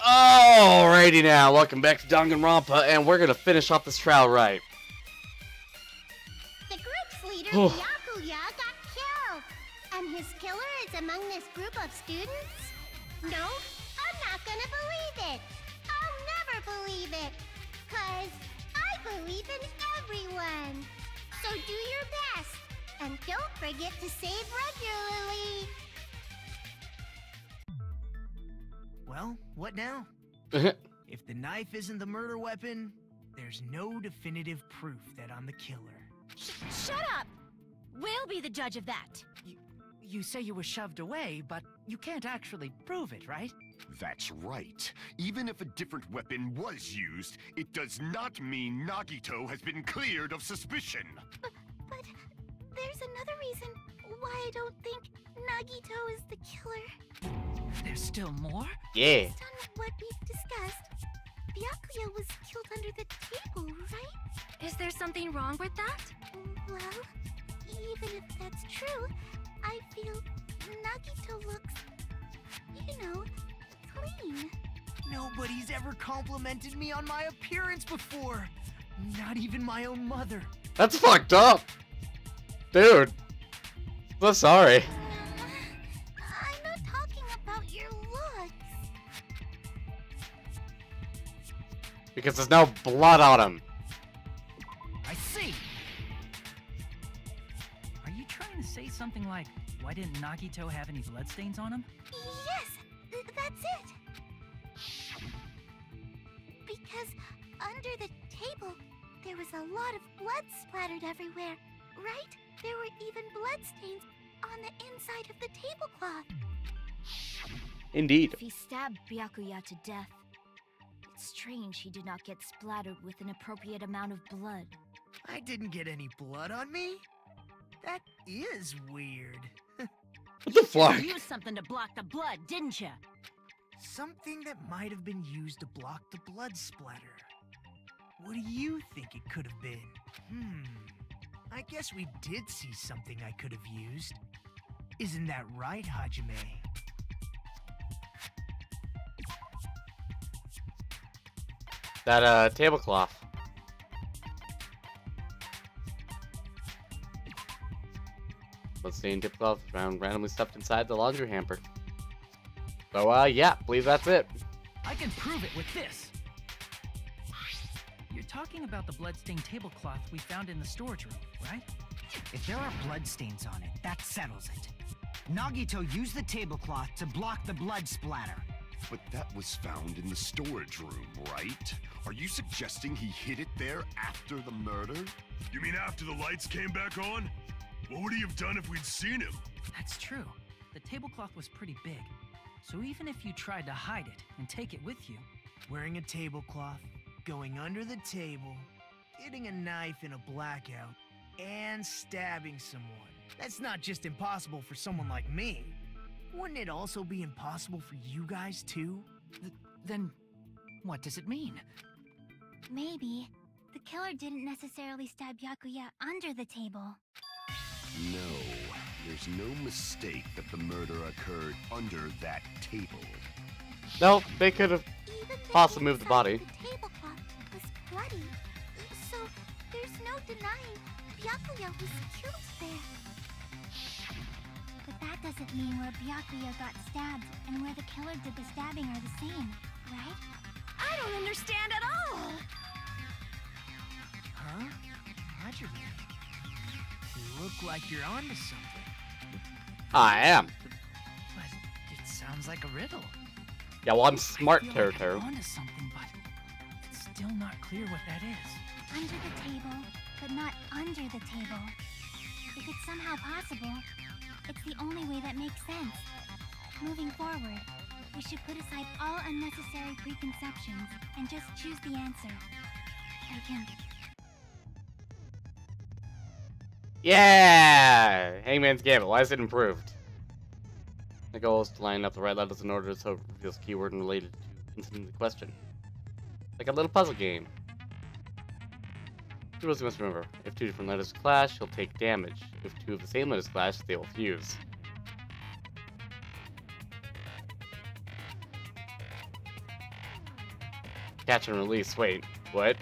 Alrighty now, welcome back to Dangan Ronpa, and we're gonna finish off this trial right. The group's leader, Macleod, got killed, and his killer is among this group of students? No, I'm not gonna believe it. I'll never believe it, 'cause I believe in everyone. So do your best, and don't forget to save regularly. Well, what now? If the knife isn't the murder weapon, there's no definitive proof that I'm the killer. Shut up! We'll be the judge of that. You say you were shoved away, but you can't actually prove it, right? That's right. Even if a different weapon was used, it does not mean Nagito has been cleared of suspicion. But there's another reason why I don't think Nagito is the killer. There's still more? Yeah. Based on what we've discussed, Macleod was killed under the table, right? Is there something wrong with that? Well, even if that's true, I feel Nagito looks, clean. Nobody's ever complimented me on my appearance before. Not even my own mother. That's fucked up. Dude. So sorry. I'm not talking about your looks. Because there's no blood on him. I see. Are you trying to say something like, why didn't Nagito have any bloodstains on him? Yes, that's it. Because under the table, there was a lot of blood splattered everywhere, right? There were even bloodstains on the inside of the tablecloth. Indeed. If he stabbed Byakuya to death, it's strange he did not get splattered with an appropriate amount of blood. I didn't get any blood on me? That is weird. What the fuck? You used something to block the blood, didn't you? Something that might have been used to block the blood splatter. What do you think it could have been? I guess we did see something I could have used. Isn't that right, Hajime? That, tablecloth. Bloodstained tablecloth found randomly stuffed inside the laundry hamper. So, yeah, believe that's it. I can prove it with this. You're talking about the bloodstained tablecloth we found in the storage room, right? If there are bloodstains on it, that settles it. Nagito used the tablecloth to block the blood splatter. But that was found in the storage room, right? Are you suggesting he hid it there after the murder? You mean after the lights came back on? What would he have done if we'd seen him? That's true. The tablecloth was pretty big. So even if you tried to hide it and take it with you... Wearing a tablecloth, going under the table, getting a knife in a blackout, and stabbing someone. That's not just impossible for someone like me. Wouldn't it also be impossible for you guys too? Then, what does it mean? Maybe the killer didn't necessarily stab Byakuya under the table. No, there's no mistake that the murder occurred under that table. No, they could have Even the possibly moved the inside body. of the tablecloth was bloody, so there's no denying Byakuya was killed there. But that doesn't mean where Byakuya got stabbed and where the killer did the stabbing are the same, right? I don't understand at all! Huh? Hajime, you look like you're onto something. I am. But it sounds like a riddle. Yeah, well, I'm smart, I feel like Teru. I'm onto something, but it's still not clear what that is. Under the table, but not under the table. If it's somehow possible, it's the only way that makes sense. Moving forward, we should put aside all unnecessary preconceptions and just choose the answer. I can... Yeah! Hangman's Gambit. Why is it improved? The goal is to line up the right letters in order so it reveals a keyword related to the question. Like a little puzzle game. Two rules you must remember. If two different letters clash, you'll take damage. If two of the same letters clash, they will fuse. Catch and release. Wait, what?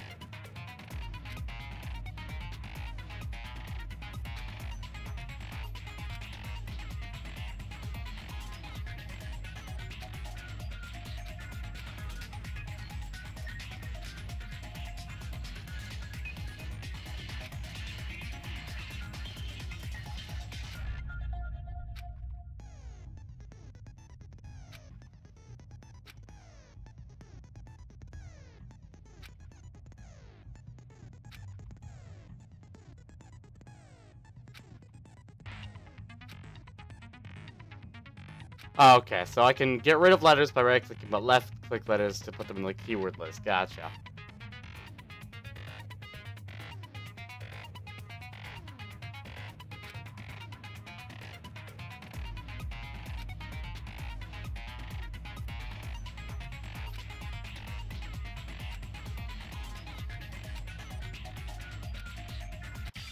Okay, so I can get rid of letters by right-clicking, but left-click letters to put them in the keyword list. Gotcha.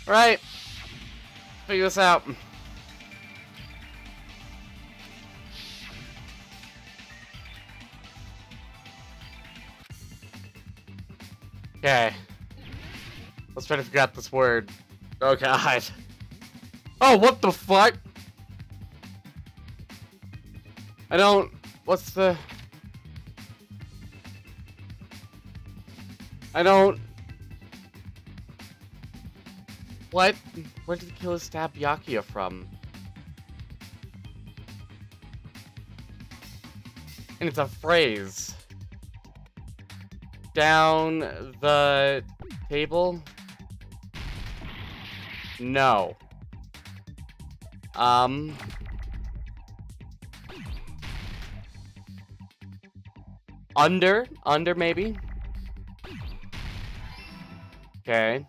Alright. Figure this out. Okay. Let's try to figure out this word. Oh god. Oh, what the fuck? I don't... What's the... I don't... What? Where did the killer stab Byakuya from? And it's a phrase. Down the table? No. Under maybe? Okay.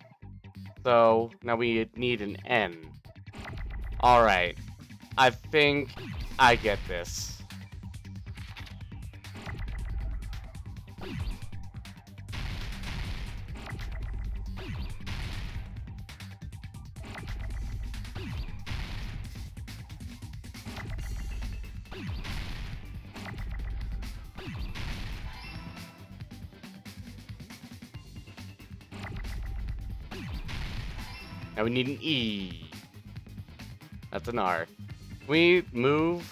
So, now we need an N. Alright. I think I get this. Now we need an E. That's an R. Can we move?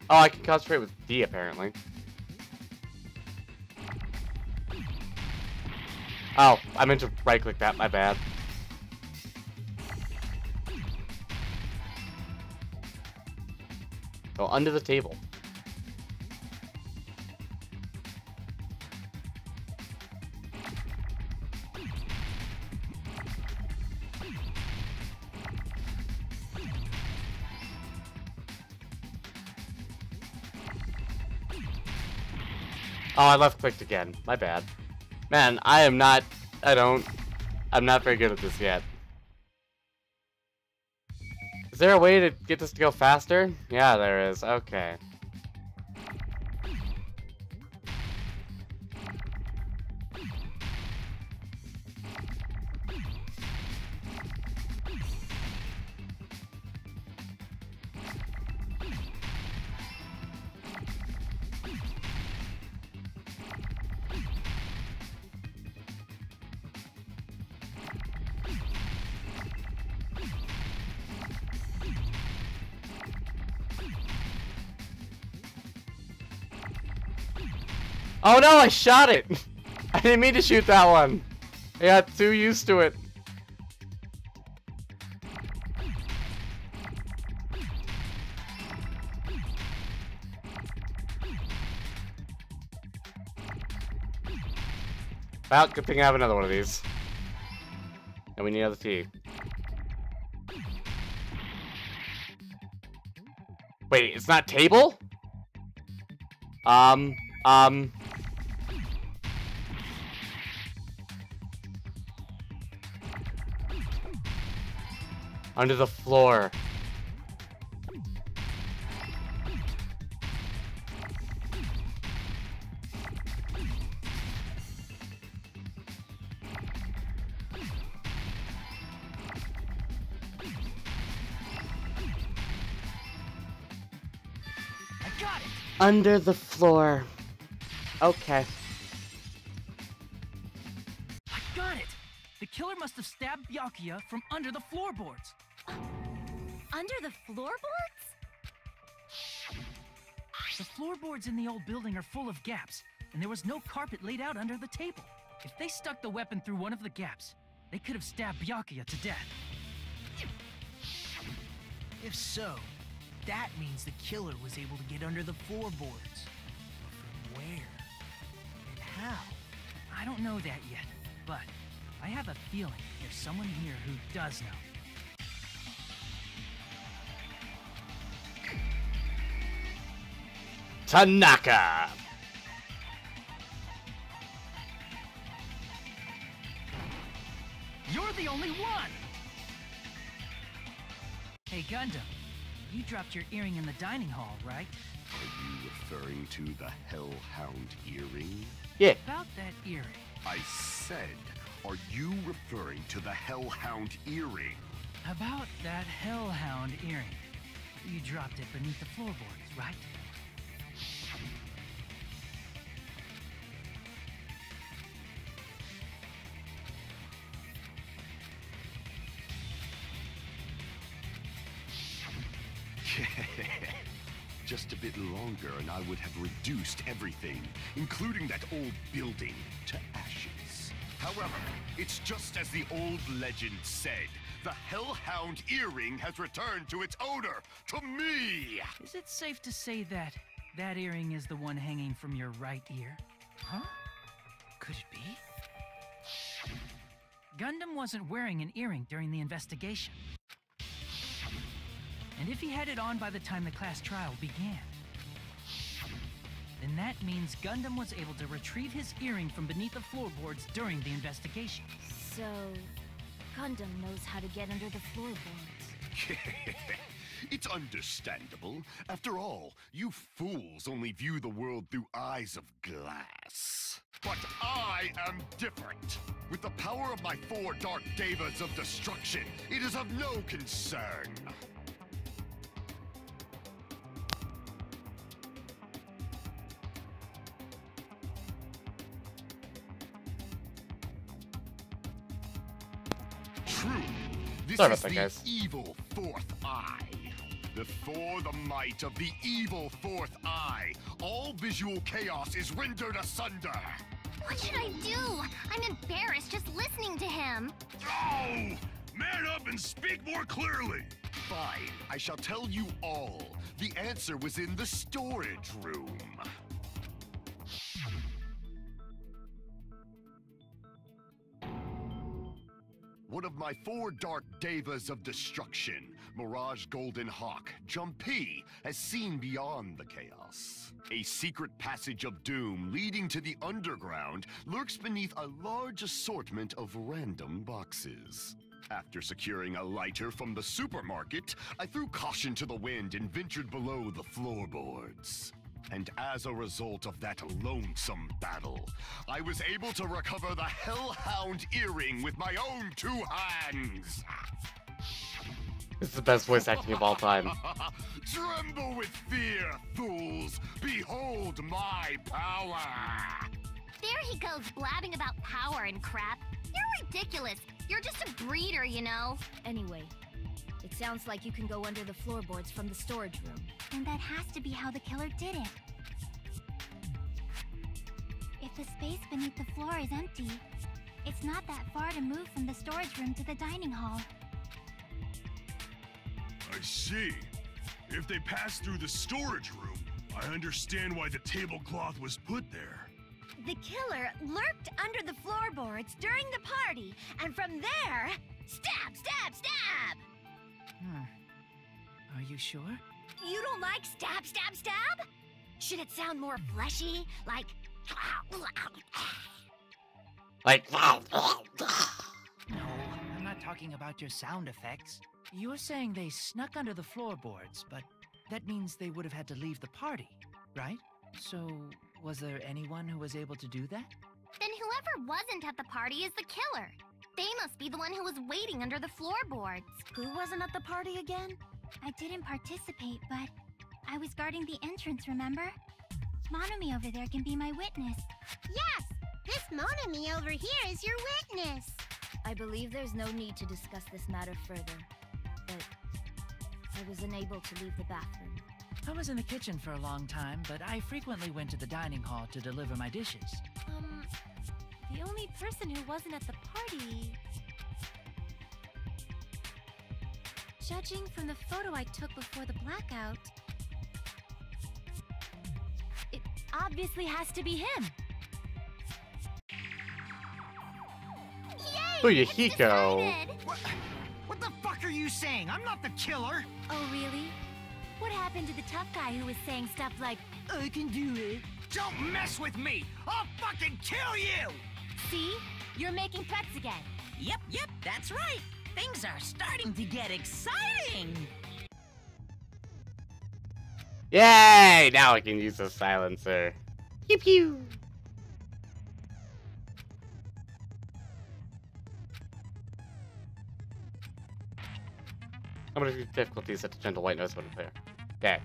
Oh, I can concentrate with D apparently. Oh, I meant to right click that, my bad. Go under the table. Oh, I left-clicked again. My bad. Man, I'm not very good at this yet. Is there a way to get this to go faster? Yeah, there is. Okay. Oh no, I shot it! I didn't mean to shoot that one. I got too used to it. Well, good thing I have another one of these. And we need another T. Wait, it's not table? Under the floor. I got it. Under the floor. Okay. I got it! The killer must have stabbed Byakuya from under the floorboards. Under the floorboards? The floorboards in the old building are full of gaps, and there was no carpet laid out under the table. If they stuck the weapon through one of the gaps, they could have stabbed Byakuya to death. If so, that means the killer was able to get under the floorboards. But from where? And how? I don't know that yet, but I have a feeling there's someone here who does know. Tanaka! You're the only one! Hey, Gundam, you dropped your earring in the dining hall, right? Are you referring to the Hellhound earring? Yeah. About that earring. I said, are you referring to the Hellhound earring? About that Hellhound earring. You dropped it beneath the floorboards, right? Just a bit longer and I would have reduced everything, including that old building, to ashes. However, it's just as the old legend said. The Hellhound earring has returned to its owner, to me! Is it safe to say that that earring is the one hanging from your right ear? Huh? Could it be? Gundam wasn't wearing an earring during the investigation. And if he had it on by the time the class trial began, then that means Gundam was able to retrieve his earring from beneath the floorboards during the investigation. So, Gundam knows how to get under the floorboards. It's understandable. After all, you fools only view the world through eyes of glass. But I am different. With the power of my 4 Dark Devas of destruction, it is of no concern. True. This Sorry is about that, the guys. evil 4th eye. Before the might of the evil 4th eye, all visual chaos is rendered asunder. What should I do? I'm embarrassed just listening to him. Oh! Man up and speak more clearly! Fine, I shall tell you all. The answer was in the storage room. One of my 4 Dark Devas of destruction, Mirage Golden Hawk, Jumpy, has seen beyond the chaos. A secret passage of doom leading to the underground lurks beneath a large assortment of random boxes. After securing a lighter from the supermarket, I threw caution to the wind and ventured below the floorboards. And as a result of that lonesome battle, I was able to recover the Hellhound earring with my own 2 hands. This is the best voice acting of all time. Tremble with fear, fools! Behold my power! There he goes blabbing about power and crap. You're ridiculous. You're just a breeder, you know. Anyway, it sounds like you can go under the floorboards from the storage room. And that has to be how the killer did it. If the space beneath the floor is empty, it's not that far to move from the storage room to the dining hall. I see. If they passed through the storage room, I understand why the tablecloth was put there. The killer lurked under the floorboards during the party, and from there, stab, stab, stab! Are you sure? You don't like stab, stab, stab? Should it sound more fleshy, like... Like, No, I'm not talking about your sound effects. You're saying they snuck under the floorboards, but that means they would have had to leave the party, right? So, was there anyone who was able to do that? Then whoever wasn't at the party is the killer. They must be the one who was waiting under the floorboards. Who wasn't at the party again? I didn't participate, but I was guarding the entrance, remember? Monomi over there can be my witness. Yes, this Monami over here is your witness. I believe there's no need to discuss this matter further, but I was unable to leave the bathroom. I was in the kitchen for a long time, but I frequently went to the dining hall to deliver my dishes. The only person who wasn't at the party... Judging from the photo I took before the blackout, it obviously has to be him. Yay! Fuyuhiko. What the fuck are you saying? I'm not the killer. Oh, really? What happened to the tough guy who was saying stuff like, I can do it. Don't mess with me. I'll fucking kill you. see? You're making threats again. Yep, that's right. Things are starting to get exciting. Yay! Now I can use the silencer. Pew pew. How many difficulties set to gentle white noise when clear? Okay.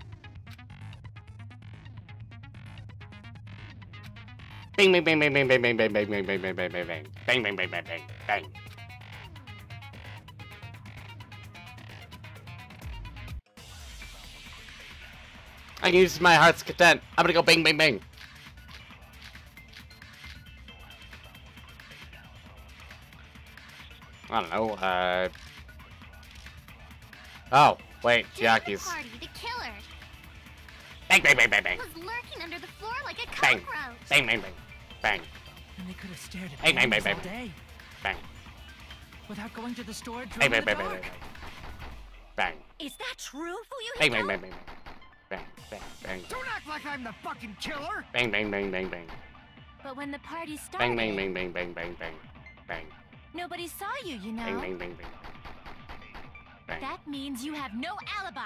Bing bing bing bing bing bing bing bing bing bing bing bing bing bing bing bang bang bang bang bang bang. I can use my heart's content. I'm gonna go bang bang bang. I don't know, oh, wait, Chiaki's. Party, the killer. Bang bang bang bang bang. Was lurking under the floor like a Bang. cockroach. Bang bang bang. Bang. And they could have stared at Bang, bang, me bang, all bang. day Bang. without going to the storage room Bang in bang the bang bang dark. bang. Bang. Is that true, Fuyuhiko? Bang bang bang bang. Bang bang bang. Don't act like I'm the fucking killer. Bang bang bang bang bang. But when the party started, Bang bang bang bang bang bang bang. Bang. nobody saw you, you know? Bang bang bang bang. Bang. That means you have no alibi.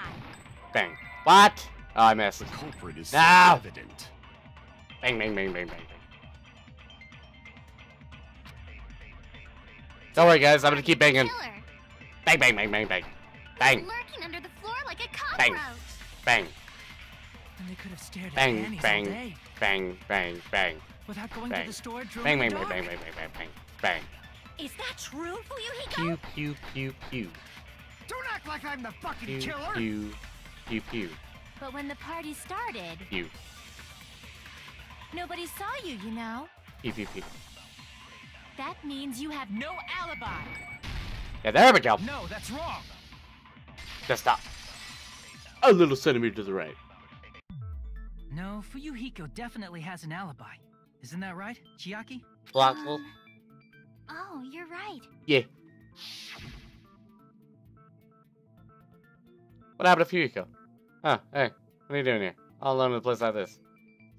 Bang. What? Oh, I missed. The culprit is No! self-evident. Bang bang bang bang bang bang. Don't worry, guys. I'm gonna keep banging. Killer. Bang bang bang bang bang. Was Bang lurking under the floor like a Bang. cockroach. bang And they could have stared at bang Annie's all bang day bang bang bang without going bang. to the storage room bang in bang the bang dark. bang bang bang bang bang. Is that true, Fuyuhiko? Pew pew pew pew. Don't act like I'm the fucking Pew killer. pew pew pew But when the party started, pew nobody saw you, you know? pew pew pew. That means you have no alibi. Yeah, there we go. No, that's wrong. Just stop. A little centimeter to the right. No, Fuyuhiko definitely has an alibi. Isn't that right, Chiaki? Blockable. Oh, you're right. Yeah. What happened to Fuyuhiko? Huh, hey, what are you doing here? All alone in a place like this.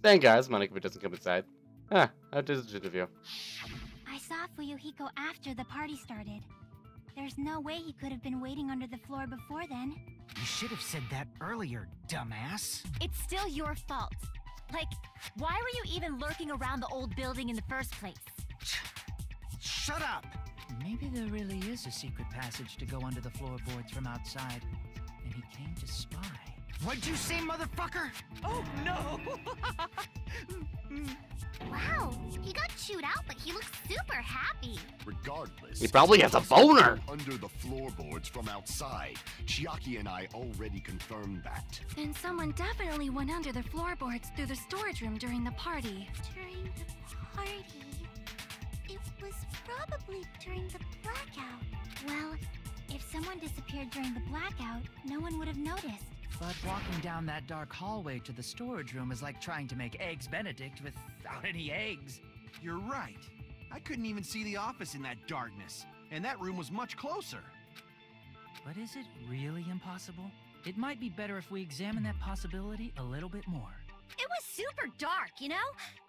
Dang, guys, Monica doesn't come inside. Huh, how did of you? I saw Fuyuhiko after the party started. There's no way he could have been waiting under the floor before then. You should have said that earlier, dumbass. It's still your fault. Like, why were you even lurking around the old building in the first place? Shut up. Maybe there really is a secret passage to go under the floorboards from outside, and he came to spy. What'd you say, motherfucker? Oh no! Wow, he got chewed out, but he looks super happy. Regardless, He probably has a it's possible to boner. go under the floorboards from outside. Chiaki and I already confirmed that. Then someone definitely went under the floorboards through the storage room during the party. During the party? It was probably during the blackout. Well, if someone disappeared during the blackout, no one would have noticed. But walking down that dark hallway to the storage room is like trying to make Eggs Benedict without any eggs. You're right. I couldn't even see the office in that darkness, and that room was much closer. But is it really impossible? It might be better if we examine that possibility a little bit more. It was super dark, you know?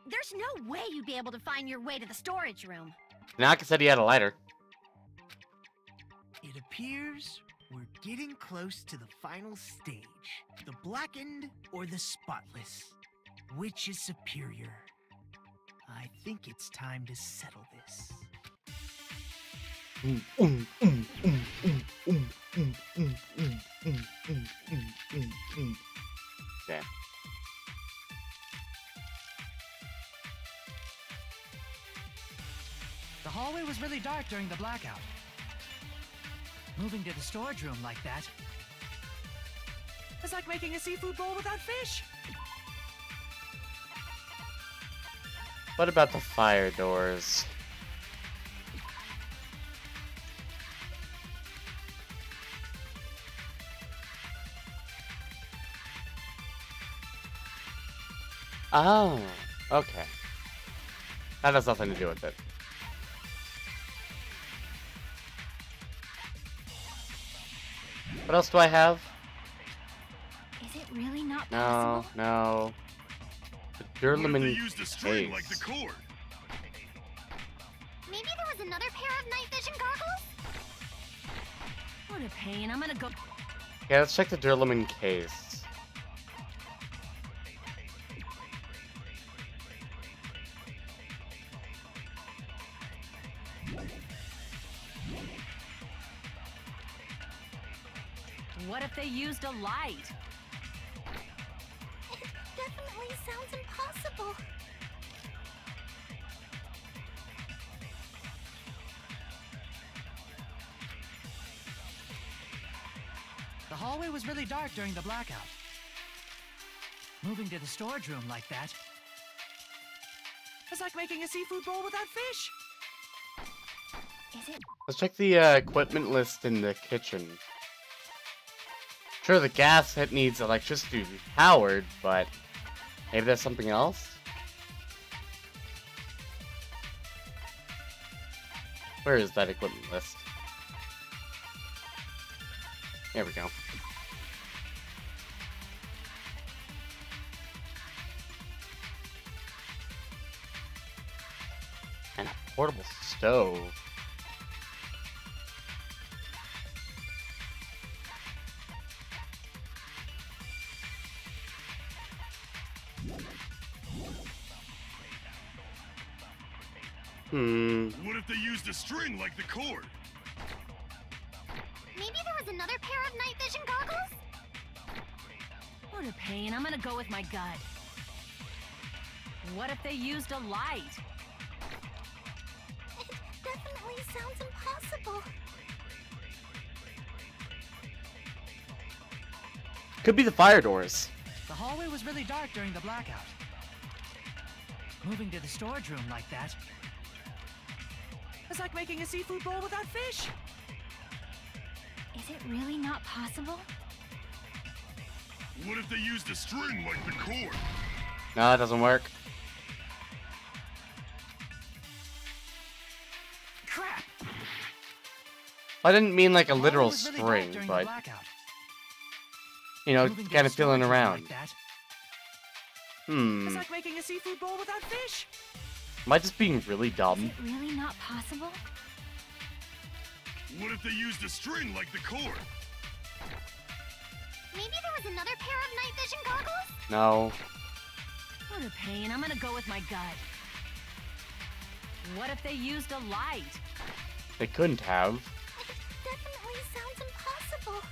There's no way you'd be able to find your way to the storage room. Naka said he had a lighter. It appears we're getting close to the final stage. The blackened or the spotless? Which is superior? I think it's time to settle this. Yeah. The hallway was really dark during the blackout. Moving to the storage room like that. It's like making a seafood bowl without fish. What about the fire doors? Oh, okay. That has nothing to do with it. What else do I have? Is it really not No, possible? no. The What if they Durlaman used a string case. like the cord? Maybe there was another pair of night vision goggles? What a pain. I'm gonna go. Yeah, let's check the Durlaman case. What if they used a light? It definitely sounds impossible. The hallway was really dark during the blackout. Moving to the storage room like that. It's like making a seafood bowl without fish. Is it? Let's check the equipment list in the kitchen. Sure, the gas hit needs electricity to be powered, but maybe there's something else? Where is that equipment list? There we go. And a portable stove. What if they used a string like the cord? Maybe there was another pair of night vision goggles? What a pain. I'm gonna go with my gut. What if they used a light? It definitely sounds impossible. Could be the fire doors. The hallway was really dark during the blackout. Moving to the storage room like that. It's like making a seafood bowl without fish. Is it really not possible? What if they used a string like the cord? No, that doesn't work. Crap! I didn't mean like a The hallway literal was really dark string, during the but, blackout. you know, Moving to kind the of feeling storage room around. like that. Hmm. It's like making a seafood bowl without fish. Am I just being really Is dumb? it really not possible? What if they used a string like the cord? Maybe there was another pair of night vision goggles? No. What a pain. I'm gonna go with my gut. What if they used a light? They couldn't have. It definitely sounds impossible.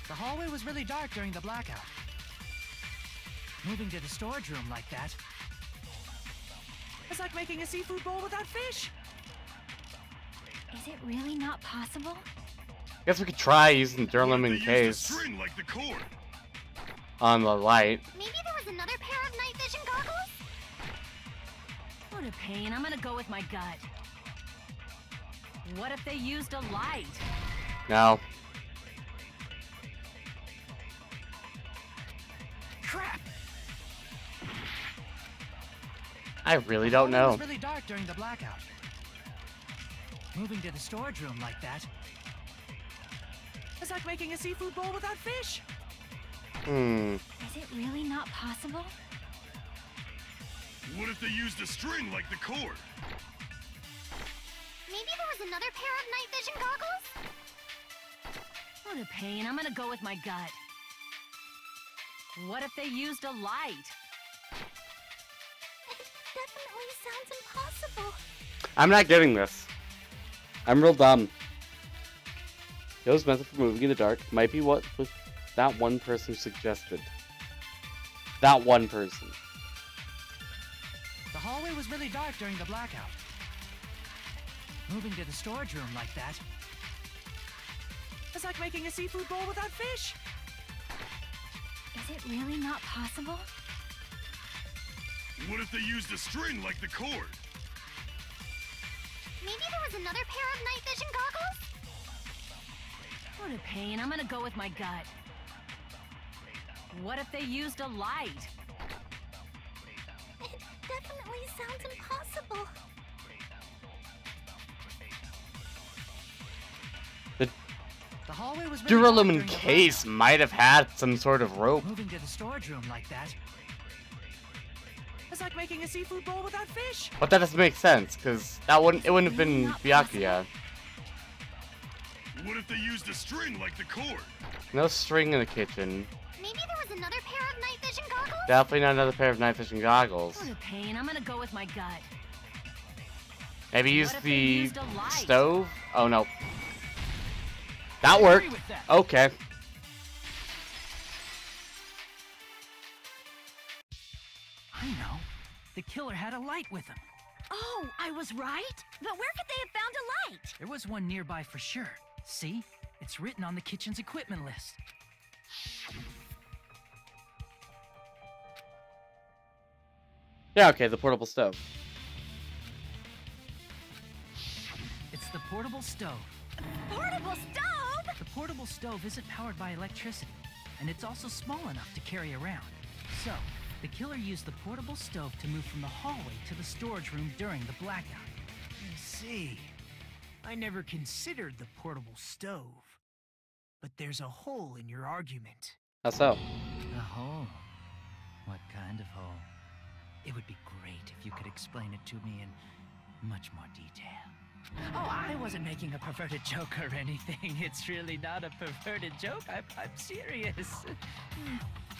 The hallway was really dark during the blackout. Moving to the storage room like that. It's like making a seafood bowl without fish. Is it really not possible? Guess we could try using What if Durlaman they used a case string like the cord? on the light. Maybe there was another pair of night vision goggles? What a pain. I'm gonna go with my gut. What if they used a light? No. Crap! I really don't The hallway know. was really dark during the blackout. Moving to the storage room like that. It's like making a seafood bowl without fish. Hmm. Is it really not possible? What if they used a string like the cord? Maybe there was another pair of night vision goggles? What a pain. I'm gonna go with my gut. What if they used a light? It definitely sounds impossible. I'm not getting this. I'm real dumb. Joe's method for moving in the dark might be what was that one person suggested. That one person. The hallway was really dark during the blackout. Moving to the storage room like that. It's like making a seafood bowl without fish. Is it really not possible? What if they used a string like the cord? Maybe there was another pair of night vision goggles? What a pain. I'm gonna go with my gut. What if they used a light? It definitely sounds impossible. The hallway was really dark Duralumin during the case blackout. might have had some sort of rope. Moving to the storage room like that. It's like making a seafood bowl without fish. But that doesn't make sense, because it wouldn't have been Byakuya. What if they used a string like the cord? No string in the kitchen. Maybe there was another pair of night vision goggles? Definitely not another pair of night vision goggles. What a pain. I'm gonna go with my gut. Maybe use What if they the used a light? stove? Oh no. That I agree worked. with that. Okay. I know. The killer had a light with him. Oh, I was right? But where could they have found a light? There was one nearby for sure. See? It's written on the kitchen's equipment list. Yeah, okay, the portable stove. It's the portable stove. Portable stove? The portable stove isn't powered by electricity, and it's also small enough to carry around. So, the killer used the portable stove to move from the hallway to the storage room during the blackout. I see. I never considered the portable stove. But there's a hole in your argument. How so? A hole? What kind of hole? It would be great if you could explain it to me in much more detail. Oh, I wasn't making a perverted joke or anything. It's really not a perverted joke. I'm serious.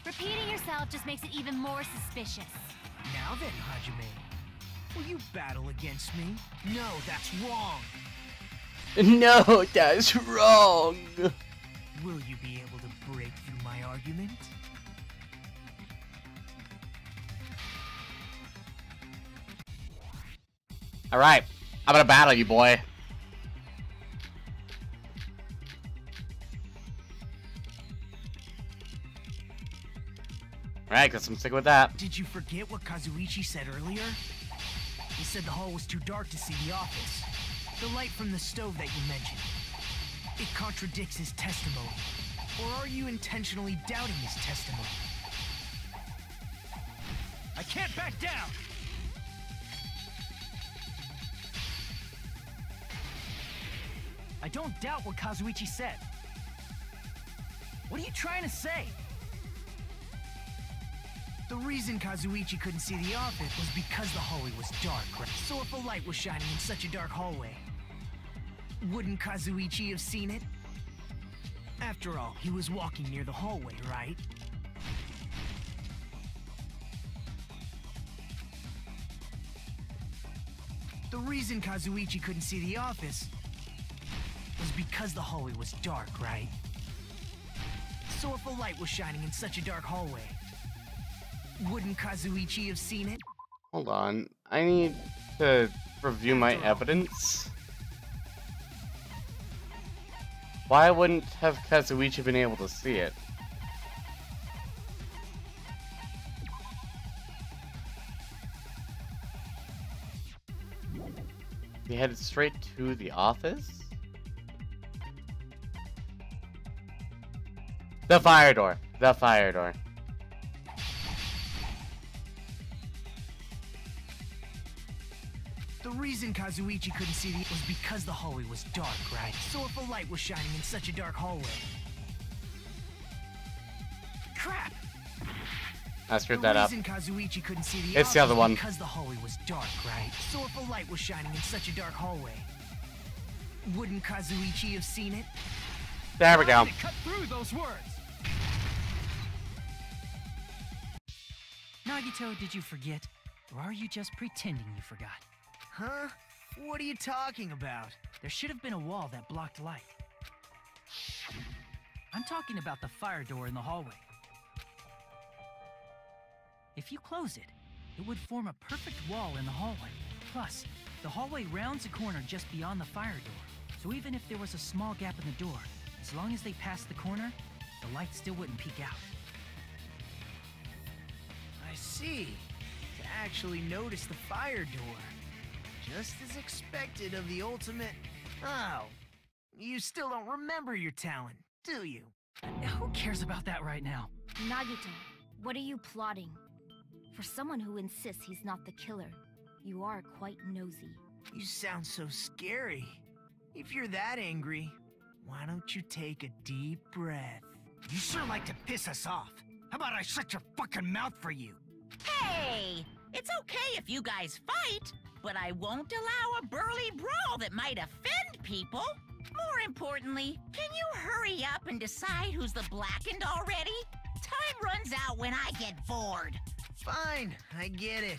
Repeating yourself just makes it even more suspicious. Now then, Hajime. Will you battle against me? No, that's wrong. No, that's wrong. Will you be able to break through my argument? Alright, I'm gonna battle you, boy. Alright, guess I'm sticking with that. Did you forget what Kazuichi said earlier? He said the hall was too dark to see the office. The light from the stove that you mentioned. It contradicts his testimony. Or are you intentionally doubting his testimony? I can't back down! I don't doubt what Kazuichi said. What are you trying to say? The reason Kazuichi couldn't see the office was because the hallway was dark, right? So if a light was shining in such a dark hallway, wouldn't Kazuichi have seen it? After all, he was walking near the hallway, right? The reason Kazuichi couldn't see the office was because the hallway was dark, right? So if a light was shining in such a dark hallway, wouldn't Kazuichi have seen it? Hold on, I need to review my evidence. Why wouldn't have Kazuichi been able to see it? He headed straight to the office? The fire door. The fire door. The reason Kazuichi couldn't see it was because the hallway was dark, right? So if a light was shining in such a dark hallway... Crap! I screwed that up. The reason Kazuichi couldn't see the It's the other office one. because the hallway was dark, right? So if a light was shining in such a dark hallway, wouldn't Kazuichi have seen it? There we go. Cut through those words. Nagito, did you forget? Or are you just pretending you forgot? Huh? What are you talking about? There should have been a wall that blocked light. I'm talking about the fire door in the hallway. If you close it, it would form a perfect wall in the hallway. Plus, the hallway rounds a corner just beyond the fire door. So even if there was a small gap in the door, as long as they passed the corner, the light still wouldn't peek out. I see. To actually notice the fire door. Just as expected of the ultimate... Oh, you still don't remember your talent, do you? Who cares about that right now? Nagito, what are you plotting? For someone who insists he's not the killer, you are quite nosy. You sound so scary. If you're that angry, why don't you take a deep breath? You sure like to piss us off. How about I shut your fucking mouth for you? Hey! It's okay if you guys fight, but I won't allow a burly brawl that might offend people. More importantly, can you hurry up and decide who's the blackened already? Time runs out when I get bored. Fine, I get it.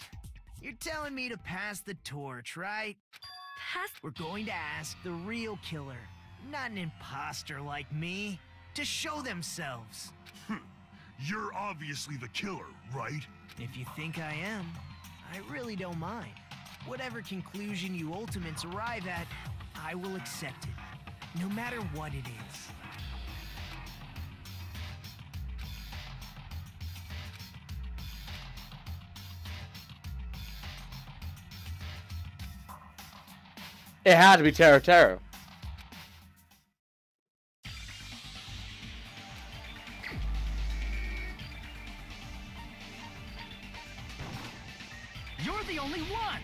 You're telling me to pass the torch, right? We're going to ask the real killer, not an imposter like me, to show themselves. You're obviously the killer, right? If you think I am, I really don't mind. Whatever conclusion you Ultimates arrive at, I will accept it, no matter what it is. It had to be Taro. You're the only one!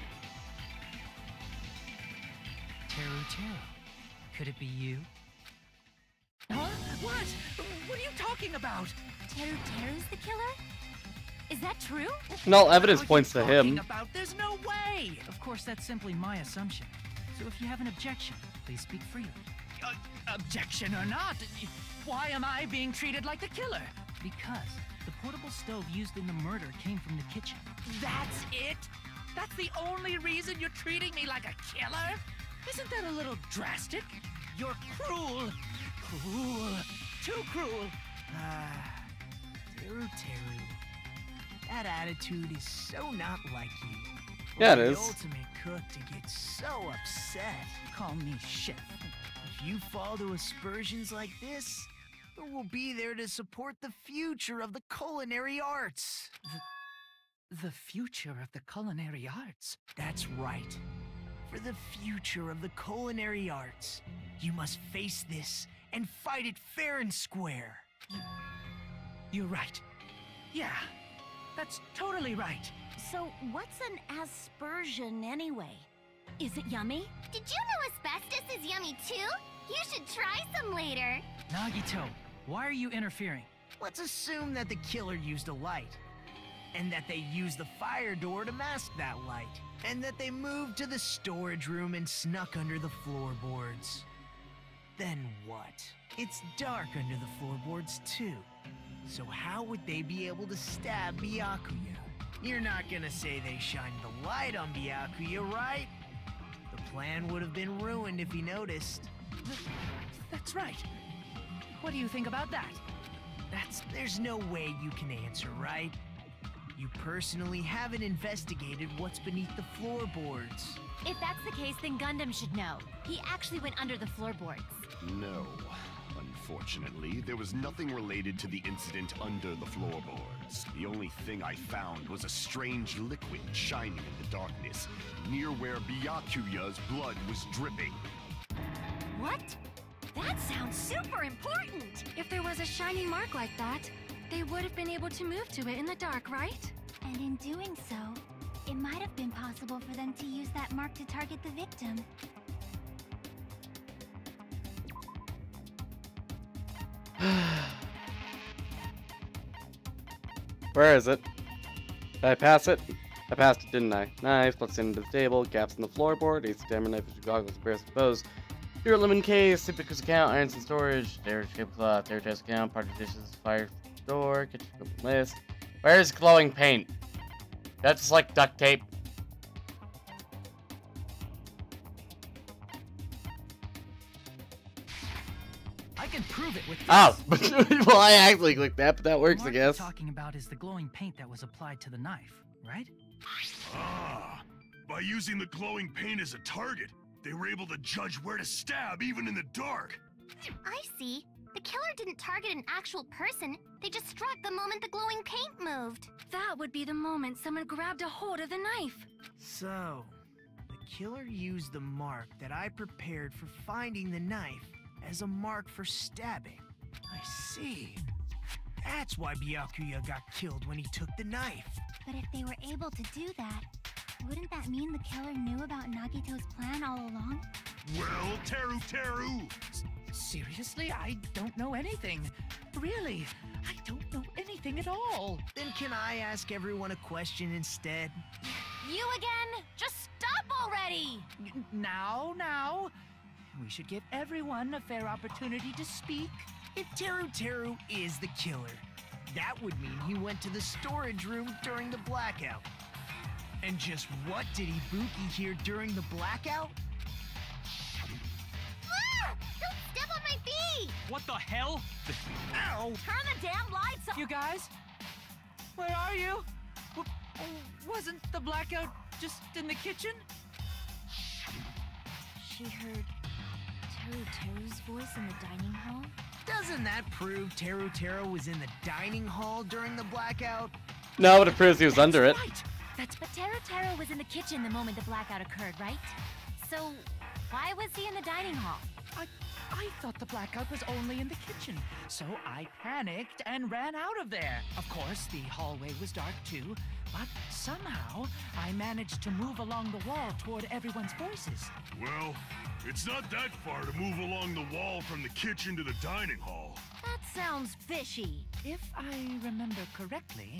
Taro. Could it be you? Huh? What? What are you talking about? Teru's the killer? Is that true? No evidence points to him. There's no way! Of course, that's simply my assumption. So if you have an objection, please speak freely. Objection or not, why am I being treated like the killer? Because the portable stove used in the murder came from the kitchen. That's it? That's the only reason you're treating me like a killer? Isn't that a little drastic? You're cruel. Cruel. Too cruel. Teru. That attitude is so not like you. Yeah, it For is. the ultimate cook to get so upset. Call me chef. If you fall to aspersions like this, who will be there to support the future of the culinary arts? The future of the culinary arts? That's right. For the future of the culinary arts, you must face this and fight it fair and square. You're right. Yeah, that's totally right. So what's an aspersion anyway? Is it yummy? Did you know asbestos is yummy too? You should try some later. Nagito, why are you interfering? Let's assume that the killer used a light, and that they used the fire door to mask that light, and that they moved to the storage room and snuck under the floorboards. Then what? It's dark under the floorboards too. So how would they be able to stab Byakuya? You're not gonna say they shined the light on Byakuya, right? The plan would have been ruined if he noticed. That's right. What do you think about that? There's no way you can answer, right? You personally haven't investigated what's beneath the floorboards. If that's the case, then Gundam should know. He actually went under the floorboards. No. Unfortunately, there was nothing related to the incident under the floorboards. The only thing I found was a strange liquid shining in the darkness, near where Byakuya's blood was dripping. What? That sounds super important! If there was a shiny mark like that, they would have been able to move to it in the dark, right? And in doing so, it might have been possible for them to use that mark to target the victim. Where is it? Did I pass it? I passed it, didn't I? Knives plugs into the table, gaps in the floorboard, ace camera, knife, goggles, bears, bows. Your lemon case, Typicus account, irons in storage, there tablecloth, there test account, party dishes, fire door, kitchen list. Where's glowing paint? That's just like duct tape. I can prove prove it with this. Oh, well, I actually clicked that, but that works, What I guess. you're talking about is the glowing paint that was applied to the knife, right? Ah, by using the glowing paint as a target, they were able to judge where to stab even in the dark. I see. The killer didn't target an actual person. They just struck the moment the glowing paint moved. That would be the moment someone grabbed a hold of the knife. So, the killer used the mark that I prepared for finding the knife as a mark for stabbing. I see. That's why Byakuya got killed when he took the knife. But if they were able to do that, wouldn't that mean the killer knew about Nagito's plan all along? Well, Teru! Seriously? I don't know anything. Really, I don't know anything at all. Then can I ask everyone a question instead? You again? Just stop already! Now. We should give everyone a fair opportunity to speak. If Teru is the killer, that would mean he went to the storage room during the blackout. And just what did Ibuki hear during the blackout? Ah! Don't step on my feet! What the hell? Ow! Turn the damn lights on! You guys? Where are you? Wasn't the blackout just in the kitchen? She heard Teru's voice in the dining hall. Doesn't that prove Teru was in the dining hall during the blackout? No, but it proves he was under it. Right. But Teru was in the kitchen the moment the blackout occurred, right? So, why was he in the dining hall? I thought the blackout was only in the kitchen, so I panicked and ran out of there. Of course, the hallway was dark too, but somehow I managed to move along the wall toward everyone's voices. Well, it's not that far to move along the wall from the kitchen to the dining hall. That sounds fishy. If I remember correctly,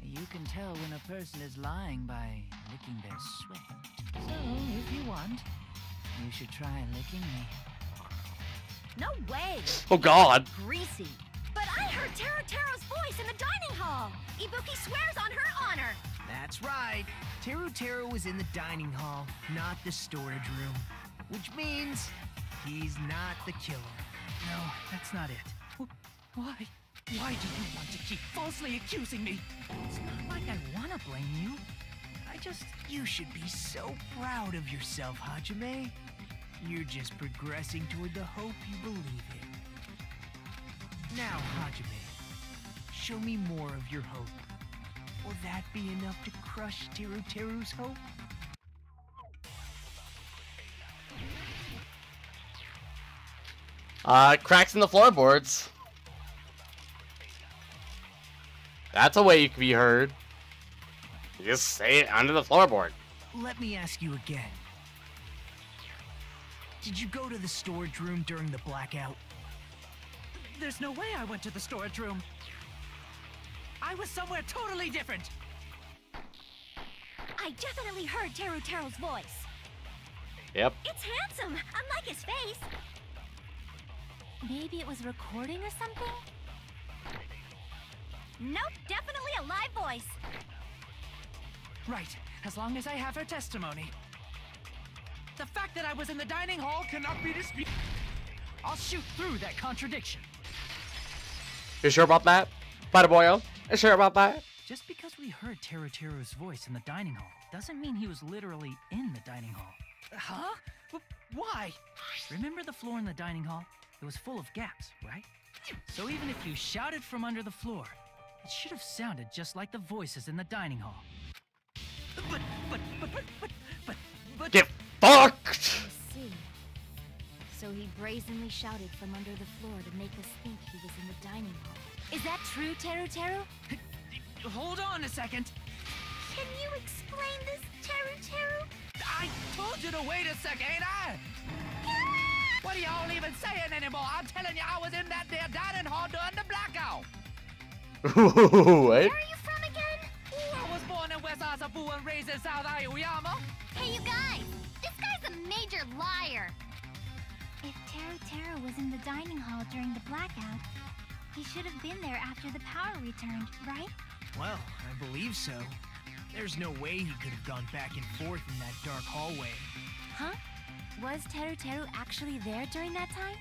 you can tell when a person is lying by licking their sweat. So, if you want, you should try licking me. No way! Oh, God. Greasy. But I heard Teru's voice in the dining hall! Ibuki swears on her honor! That's right. Teru was in the dining hall, not the storage room. Which means he's not the killer. No, that's not it. Why? Why do you want to keep falsely accusing me? It's not like I want to blame you. You should be so proud of yourself, Hajime. You're just progressing toward the hope you believe in. Now, Hajime, show me more of your hope. Will that be enough to crush Teru's hope? Cracks in the floorboards. That's a way you can be heard. You just say it under the floorboard. Let me ask you again. Did you go to the storage room during the blackout? There's no way I went to the storage room. I was somewhere totally different. I definitely heard Teru's voice. Yep. It's handsome, unlike his face. Maybe it was recording or something? Nope, definitely a live voice. Right, as long as I have her testimony. The fact that I was in the dining hall cannot be disputed. I'll shoot through that contradiction. You sure about that? Bada boyo? You sure about that? Just because we heard Teru's voice in the dining hall doesn't mean he was literally in the dining hall. Huh? Why? Remember the floor in the dining hall? It was full of gaps, right? So even if you shouted from under the floor, it should have sounded just like the voices in the dining hall. But... Get fucked! I see. So he brazenly shouted from under the floor to make us think he was in the dining hall. Is that true, Teru? Hold on a second. Can you explain this, Teru? I told you to wait a second, ain't I? What are y'all even saying anymore? I'm telling you, I was in that there dining hall during the blackout. What? Where are you from again? I was born in West Azabu and raised in South Aoyama. Hey, you guys! This guy's a major liar! If Teru was in the dining hall during the blackout, he should have been there after the power returned, right? Well, I believe so. There's no way he could have gone back and forth in that dark hallway. Huh? Was Teru actually there during that time?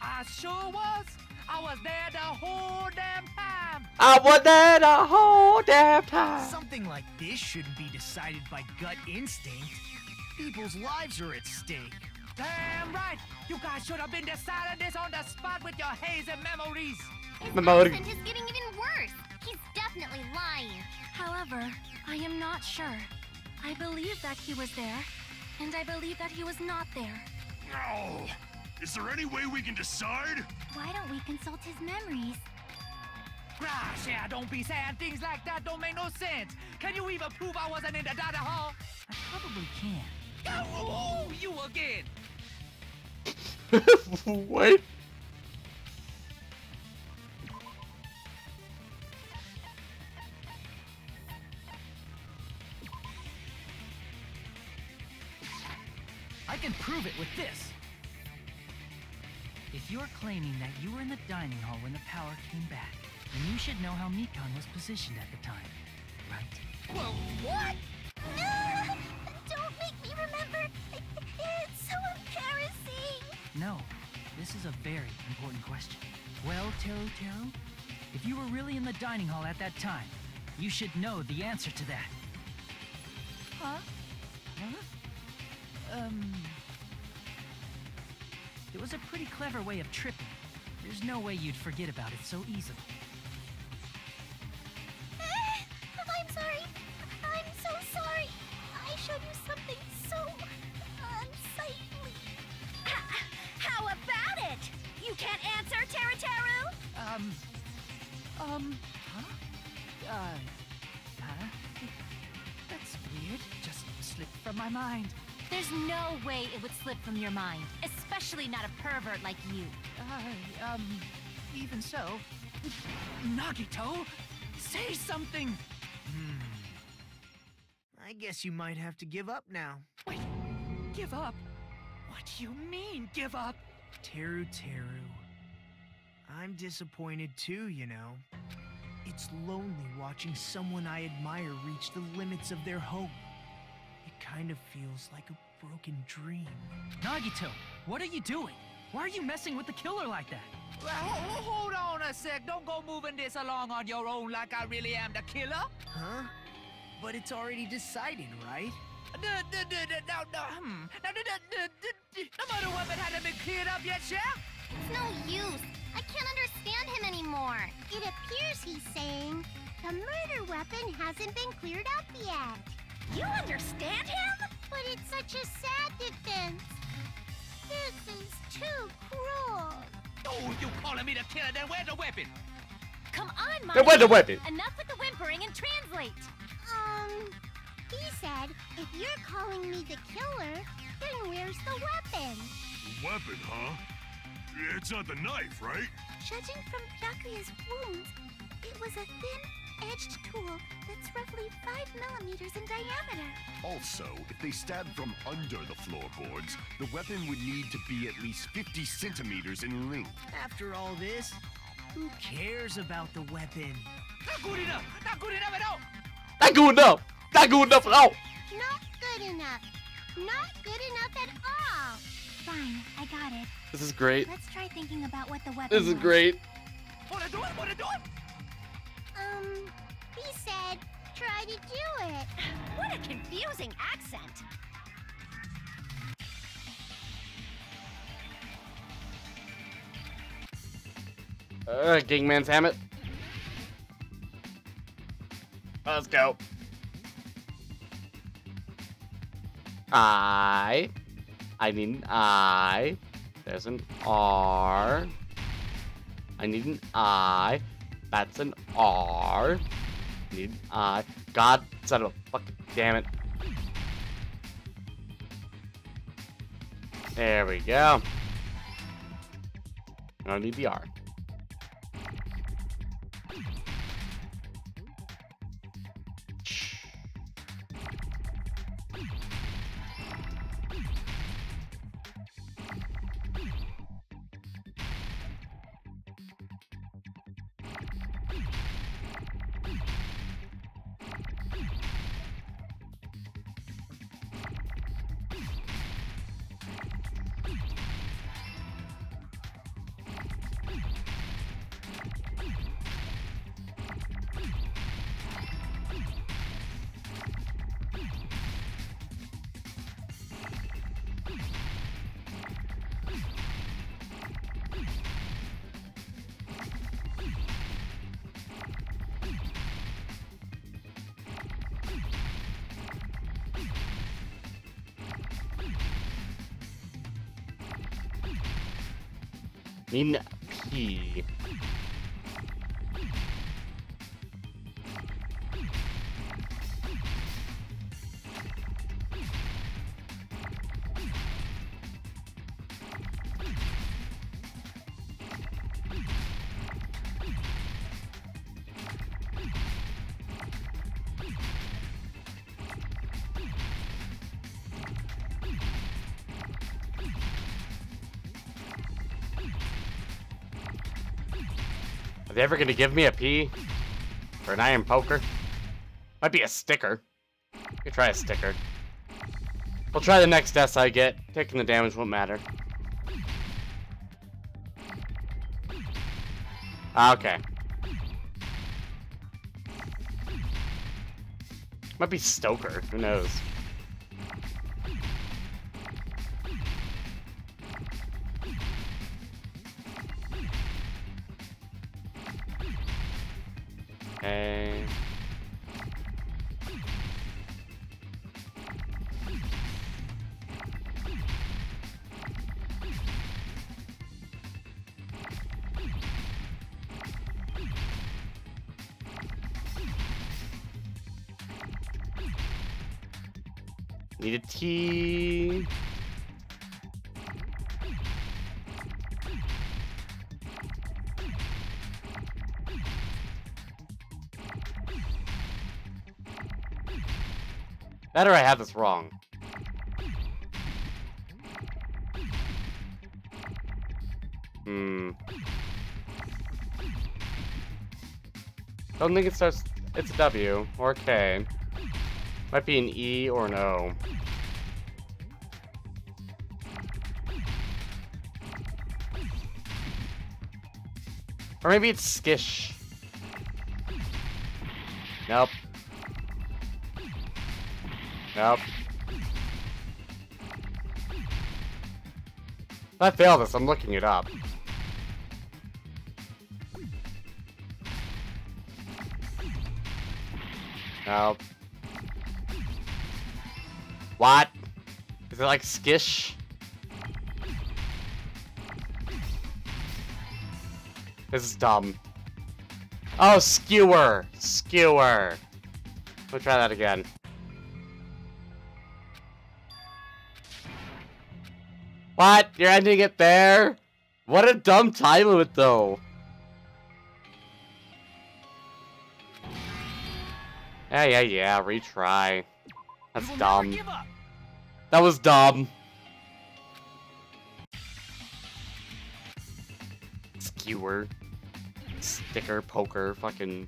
I sure was. I was there the whole damn time. I was there the whole damn time. Something like this shouldn't be decided by gut instinct. People's lives are at stake. Damn right. You guys should have been deciding this on the spot with your hazy memories. His Memory. accent is getting even worse. He's definitely lying. However, I am not sure. I believe that he was there, and I believe that he was not there. Oh, is there any way we can decide? Why don't we consult his memories? Gosh, yeah, don't be saying things like that. Don't make no sense. Can you even prove I wasn't in the dining hall? I probably can. Oh, you again. Wait. I can prove it with this. If you're claiming that you were in the dining hall when the power came back, then you should know how Mikan was positioned at the time, right? Well, what? No! Don't make me remember! It's so embarrassing! No, this is a very important question. Well, Teru, if you were really in the dining hall at that time, you should know the answer to that. Huh? It was a pretty clever way of tripping. There's no way you'd forget about it so easily. I'm sorry. I'm so sorry. I showed you something so unsightly. How about it? You can't answer, Teru? That's weird. Just slipped from my mind. There's no way it would slip from your mind, especially not a pervert like you. Even so. Nagito, say something! I guess you might have to give up now. Wait, give up? What do you mean, give up? Teru. I'm disappointed too, you know. It's lonely watching someone I admire reach the limits of their hope. It kind of feels like a broken dream. Nagito, what are you doing? Why are you messing with the killer like that? Hold on a sec. Don't go moving this along on your own like I really am the killer. Huh? But it's already decided, right? No murder weapon hasn't been cleared up yet, Chef? It's no use. I can't understand him anymore. It appears he's saying the murder weapon hasn't been cleared up yet. You understand him? But it's such a sad defense. This is too cruel. Oh, you calling me the killer? Then where's the weapon? Come on, Mom. Then where's the weapon? Enough with the whimpering and translate. He said, if you're calling me the killer, then where's the weapon? Weapon, huh? It's not the knife, right? Judging from Byakuya's wounds, it was a thin-edged tool that's roughly 5 millimeters in diameter. Also, if they stabbed from under the floorboards, the weapon would need to be at least 50 centimeters in length. After all this, who cares about the weapon? Not good enough! Not good enough at all! Not good enough! Not good enough at all! Not good enough. Not good enough at all. Fine, I got it. This is great. Let's try thinking about what the weapon This is was. great. Wanna do it? He said, try to do it. What a confusing accent. Gangman's Hammett. Let's go. I need an I. There's an R. I need an I. That's an R. I need an I. God, son of a fucking damn it. There we go. I don't need the R. Mean P. Are they ever gonna give me a P? Or an iron poker? Might be a sticker. We could try a sticker. We'll try the next S I get. Taking the damage won't matter. Okay. Might be Stoker. Who knows? Okay. Need a T. That or I have this wrong. Don't think it starts. It's a W or a K. Might be an E or an O. Or maybe it's Skish. Nope. Nope. If I fail this, I'm looking it up. Nope. What? Is it like Skish? This is dumb. Oh, Skewer! Skewer! We'll try that again. What? You're ending it there? What a dumb time limit, though. Yeah, retry. That's dumb. That was dumb. Skewer. Sticker, poker, fucking...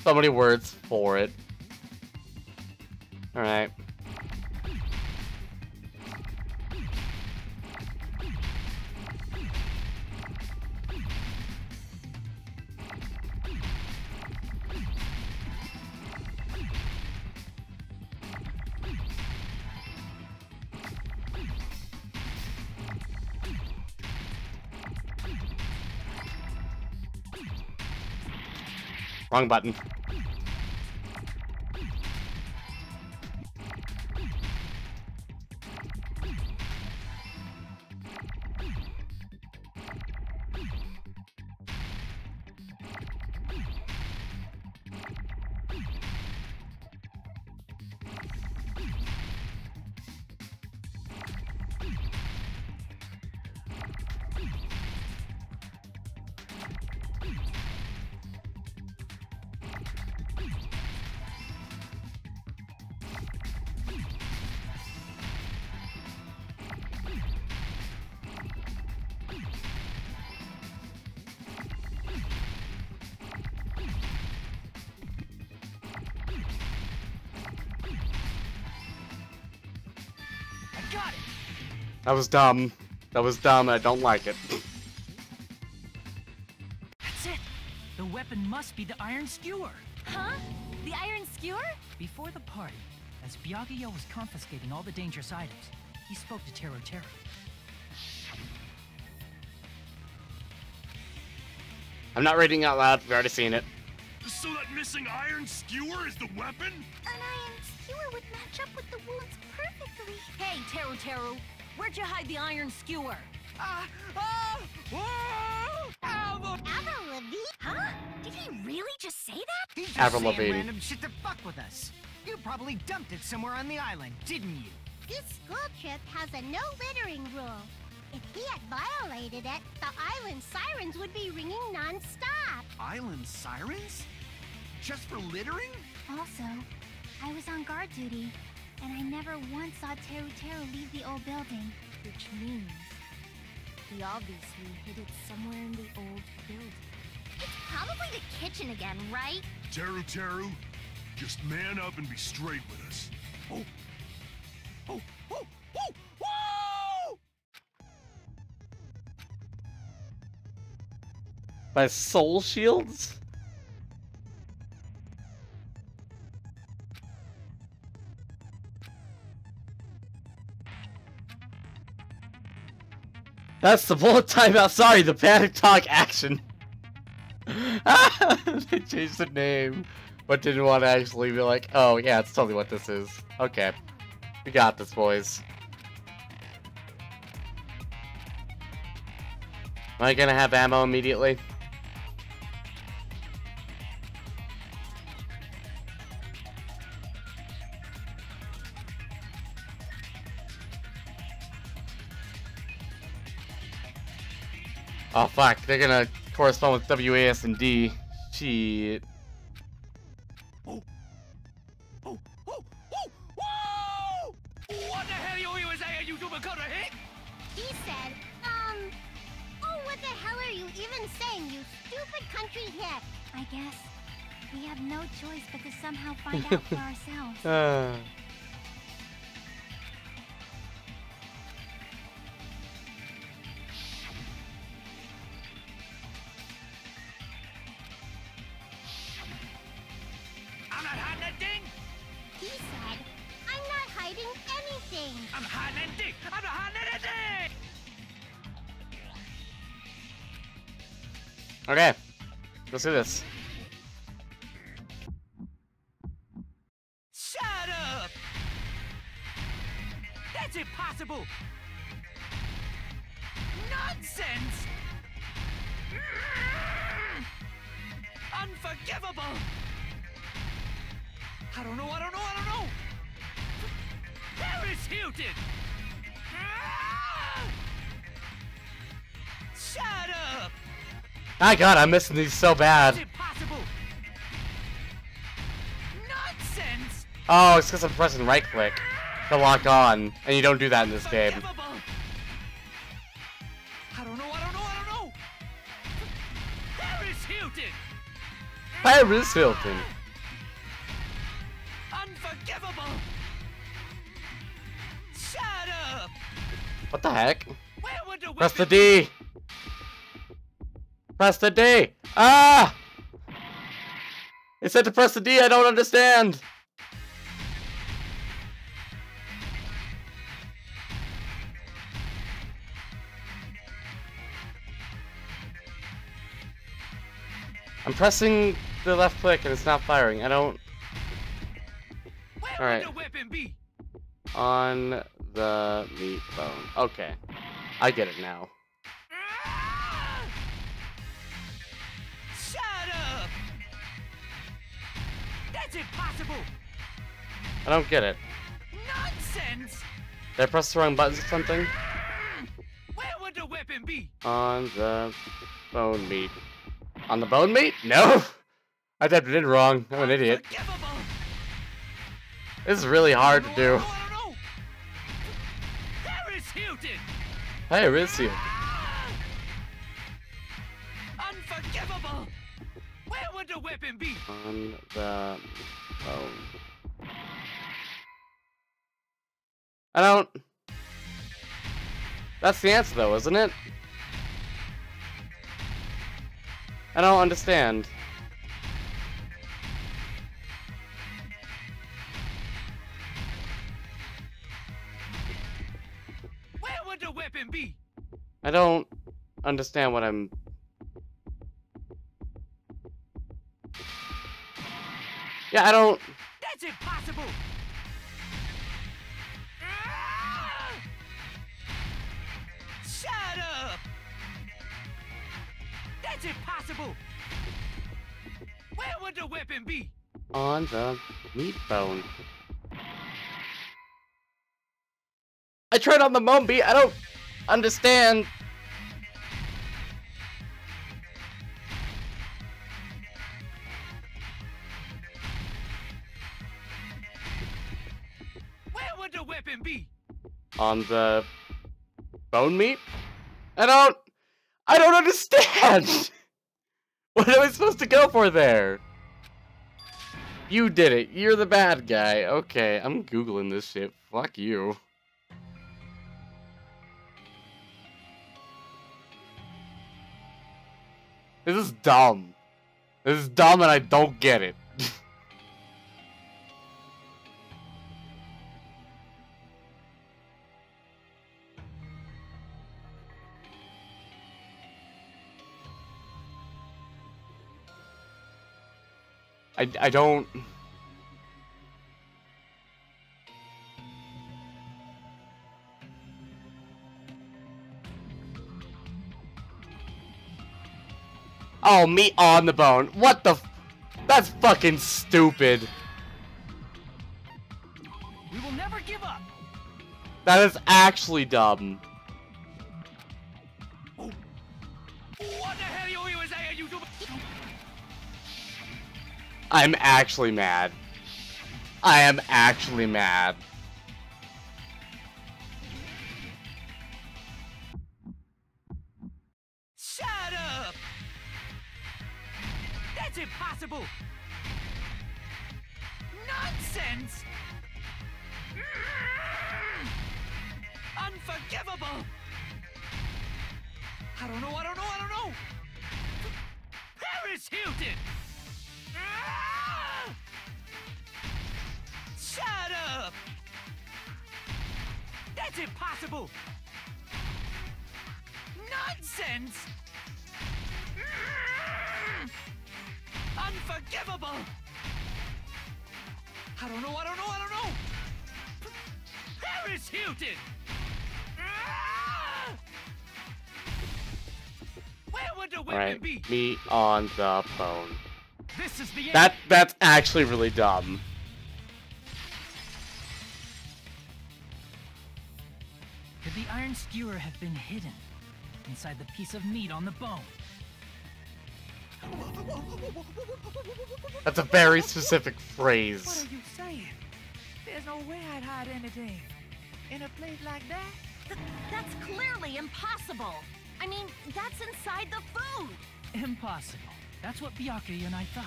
So many words for it. Alright. Wrong button. That was dumb. That was dumb. I don't like it. That's it. The weapon must be the iron skewer. Huh? The iron skewer? Before the party, as Byakuya was confiscating all the dangerous items, he spoke to Tero. I'm not reading out loud. We've already seen it. So that missing iron skewer is the weapon? An iron skewer would match up with the wounds perfectly. Hey, Tero, where'd you hide the iron skewer? Ah! Avril Lavigne? Huh? Did he really just say that? He's just Avril saying Lavigne. random shit to fuck with us. You probably dumped it somewhere on the island, didn't you? This school trip has a no littering rule. If he had violated it, the island sirens would be ringing non-stop. Island sirens? Just for littering? Also, I was on guard duty, and I never once saw Teru Teru leave the old building, which means he obviously hid it somewhere in the old building. It's probably the kitchen again, right? Teru Teru, just man up and be straight with us. Oh! Oh! Oh! Oh! Whoa! By soul shields? That's the bullet timeout. Sorry, the panic talk action. They changed the name, but didn't want to actually be like, oh yeah, it's totally what this is. Okay, we got this, boys. Am I gonna have ammo immediately? Oh fuck, they're gonna correspond with WAS and D. Shit. Oh! Oh! Oh! Oh! Whoa! What the hell you even saying, you super cutter hick? He said, oh, what the hell are you even saying, you stupid country hick? I guess we have no choice but to somehow find out for ourselves. I'm not hiding that thing! He said, I'm not hiding anything. I'm hiding that thing! I'm not hiding anything! Okay, let's do this. Shut up! That's impossible! Nonsense! Unforgivable! I don't know! Paris Hilton! Shut up! My god, I'm missing these so bad. That's impossible! Nonsense! Oh, it's because I'm pressing right click to lock on, and you don't do that in this game. Unforgivable! I don't know! Paris Hilton! Paris Hilton. Unforgivable! Shut up! What the heck? Where would the Press the weapon D. Press the D. Ah! It said to press the D. I don't understand. I'm pressing the left click and it's not firing. I don't. Where All right. would the weapon be? On the meat bone. Okay. I get it now. Ah! Shut up! That's impossible! I don't get it. Nonsense! Did I press the wrong buttons or something? Where would the weapon be? On the bone meat. On the bone meat? No! I typed it in wrong. I'm an idiot. Unforgivable! This is really hard to do. I don't know. Paris Hilton! Hey, where is he? Ah! Unforgivable! Where would the weapon be? On the bone. I don't. That's the answer, though, isn't it? I don't understand. Where would the weapon be? I don't understand what I'm. Yeah, I don't. That's impossible! Ah! Shut up! That's impossible! Where would the weapon be? On the meat bone. I tried on the Mombi. I don't understand. Where would the weapon be? On the bone meat? I don't understand. What am I supposed to go for there? You did it. You're the bad guy. Okay, I'm Googling this shit. Fuck you. This is dumb. This is dumb and I don't get it. I don't... Oh, meat on the bone. What the f... That's fucking stupid. We will never give up. That is actually dumb. Oh. What the hell you saying, you do? I'm actually mad. I am actually mad. Shut up! That's impossible! Nonsense! Unforgivable! I don't know! Paris Hilton! Shut up! That's impossible! Nonsense! Unforgivable! I don't know! Paris Hilton! Where would the weapon be? Meat on the bone. This is the end. That's actually really dumb. Could the iron skewer have been hidden inside the piece of meat on the bone? That's a very specific phrase. What are you saying? There's no way I'd hide anything in a place like that. That's clearly impossible. I mean, that's inside the food. Impossible. That's what Byakuya and I thought.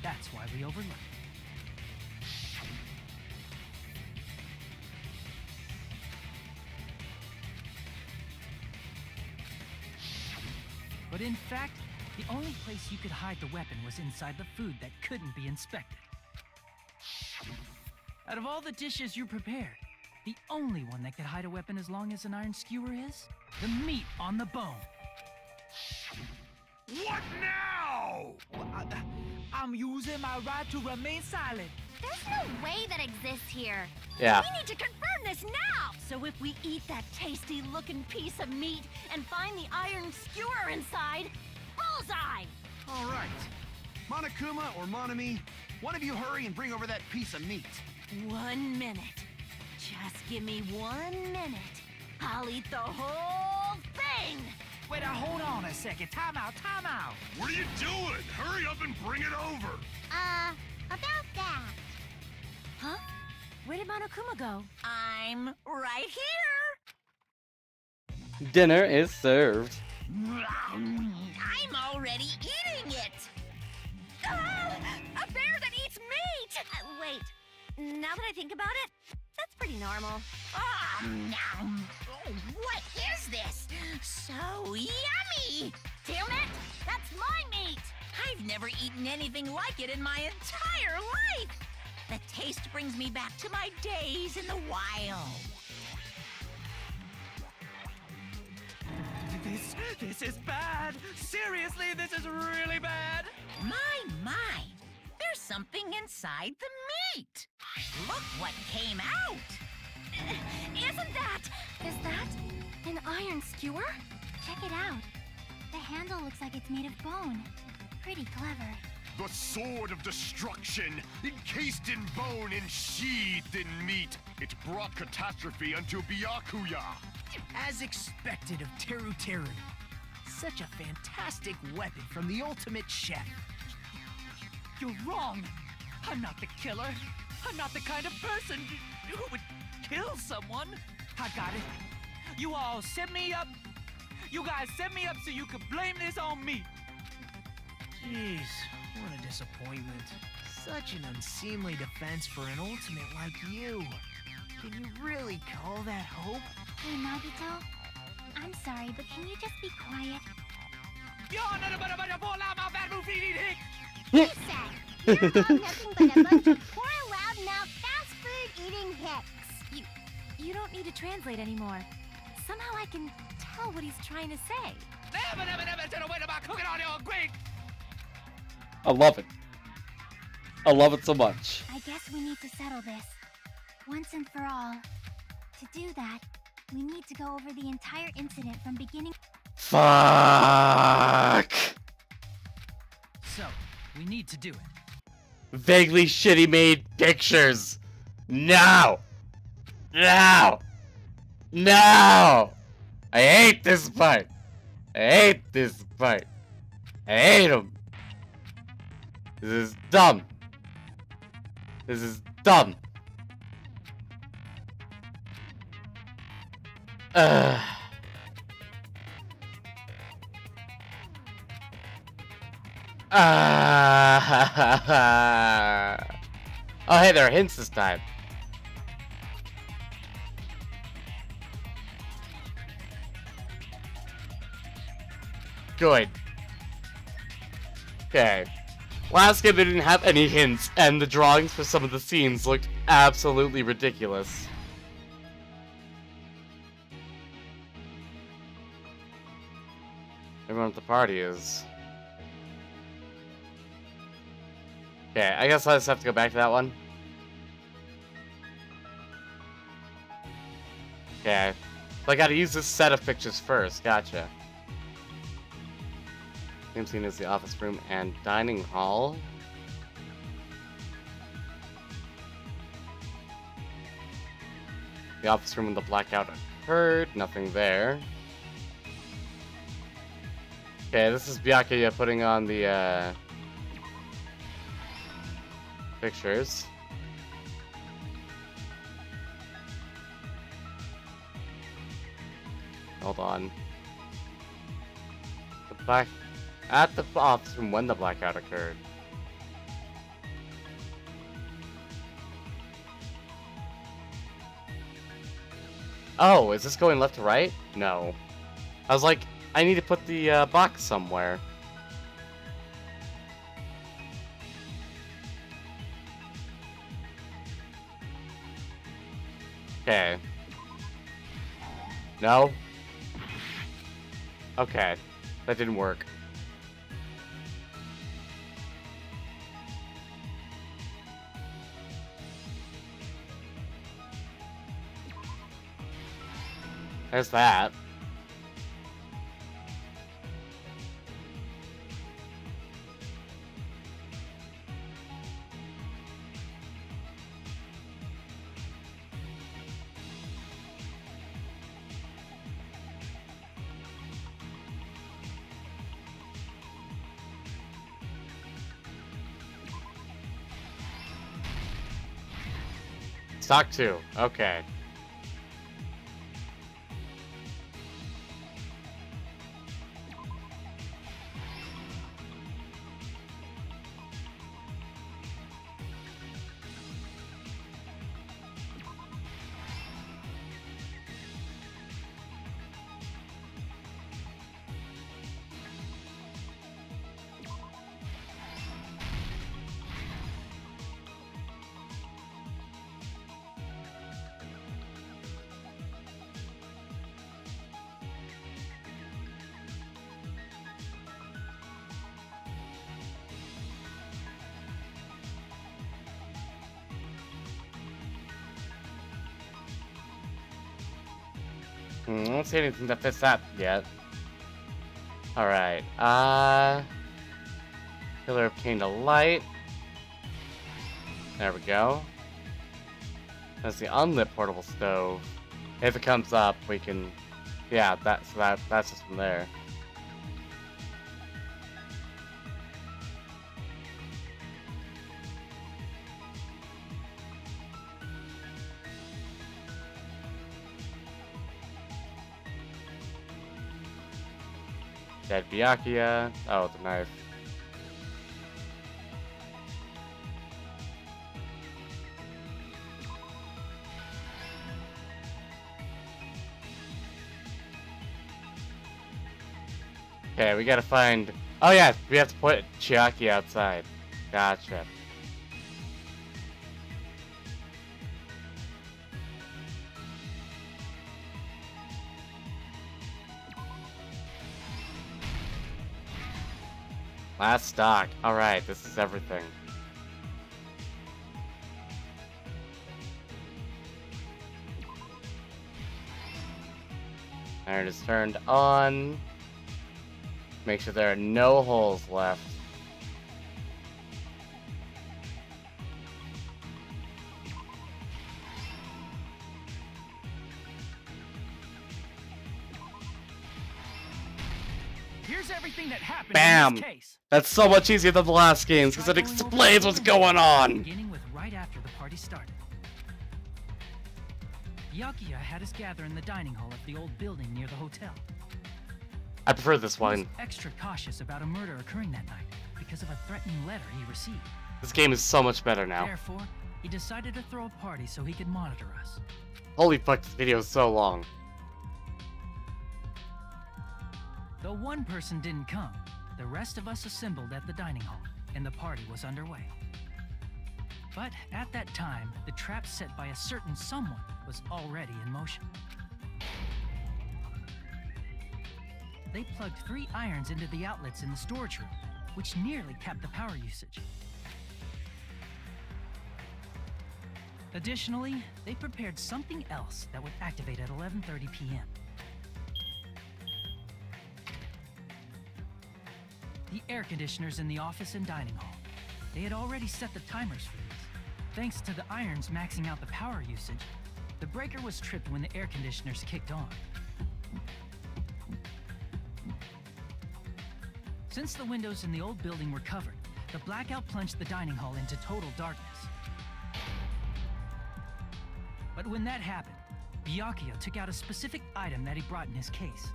That's why we overlooked it. But in fact, the only place you could hide the weapon was inside the food that couldn't be inspected. Out of all the dishes you prepared, the only one that could hide a weapon as long as an iron skewer is the meat on the bone. What now? I'm using my right to remain silent. There's no way that exists here. Yeah. We need to confirm this now. So if we eat that tasty-looking piece of meat and find the iron skewer inside, bullseye! All right. Monokuma or Monami, one of you hurry and bring over that piece of meat. 1 minute. Just give me 1 minute. I'll eat the whole thing! Wait, hold on a second. Time out. What are you doing? Hurry up and bring it over. About that. Huh? Where did Monokuma go? I'm right here! Dinner is served. I'm already eating it. A bear that eats meat! Wait, now that I think about it, that's pretty normal. What is this? So yummy! Damn it! That's my meat! I've never eaten anything like it in my entire life. The taste brings me back to my days in the wild. This is bad. Seriously, this is really bad. My. There's something inside the meat. Look what came out. Isn't that... Is that an iron skewer? Check it out. The handle looks like it's made of bone. Pretty clever. The sword of destruction, encased in bone and sheathed in meat. It brought catastrophe unto Byakuya. As expected of Teru Teru. Such a fantastic weapon from the ultimate chef. You're wrong. I'm not the killer. I'm not the kind of person who would kill someone. I got it. You all set me up. You guys set me up so you could blame this on me. Jeez, what a disappointment. Such an unseemly defense for an ultimate like you. Can you really call that hope? Hey, Nagito. I'm sorry, but can you just be quiet? You're nothing but a bunch of poor loudmouth bad move eating hicks. Listen, you're all nothing but a bunch of poor, loudmouth, fast food eating hicks. You don't need to translate anymore. Somehow I can tell what he's trying to say. Never to the way about cooking on your Greek. I love it. I love it so much. I guess we need to settle this. Once and for all. To do that, we need to go over the entire incident from beginning. Fuck! So, we need to do it. Vaguely shitty made pictures. No! No! No! I hate this part. I hate this part. I hate him. This is dumb. This is dumb. Ugh. Oh, hey, there are hints this time. Good. Okay. Last game they didn't have any hints, and the drawings for some of the scenes looked absolutely ridiculous. Everyone at the party is... Okay, I guess I just have to go back to that one. Okay. So I gotta use this set of pictures first, gotcha. Same scene as the office room and dining hall. The office room when the blackout occurred, nothing there. Okay, this is Byakuya putting on the pictures. Hold on. At the office from when the blackout occurred. Oh, is this going left to right? No. I was like, I need to put the box somewhere. Okay. No? Okay. That didn't work. There's that. Stock 2. Okay. I don't see anything that fits that yet. Alright, Killer obtained a light. There we go. That's the unlit portable stove. If it comes up, we can... Yeah, that's just from there. Dead Byakuya. Oh, the knife. Okay, we gotta find... Oh yeah, we have to put Chiaki outside. Gotcha. Last stock. Alright, this is everything. Iron is turned on. Make sure there are no holes left. Here's everything that happened Bam! in this case. That's so much easier than the last games because it explains what's going on. Beginning with right after the party started. Byakuya had us gather in the dining hall of the old building near the hotel. I prefer this He was one. extra cautious about a murder occurring that night because of a threatening letter he received. This game is so much better now. Therefore, he decided to throw a party so he could monitor us. Holy fuck, this video is so long. Though one person didn't come, the rest of us assembled at the dining hall, and the party was underway. But at that time, the trap set by a certain someone was already in motion. They plugged 3 irons into the outlets in the storage room, which nearly capped the power usage. Additionally, they prepared something else that would activate at 11:30 p.m. The air conditioners in the office and dining hall. They had already set the timers for these. Thanks to the irons maxing out the power usage, the breaker was tripped when the air conditioners kicked on. Since the windows in the old building were covered, the blackout plunged the dining hall into total darkness. But when that happened, Byakuya took out a specific item that he brought in his case.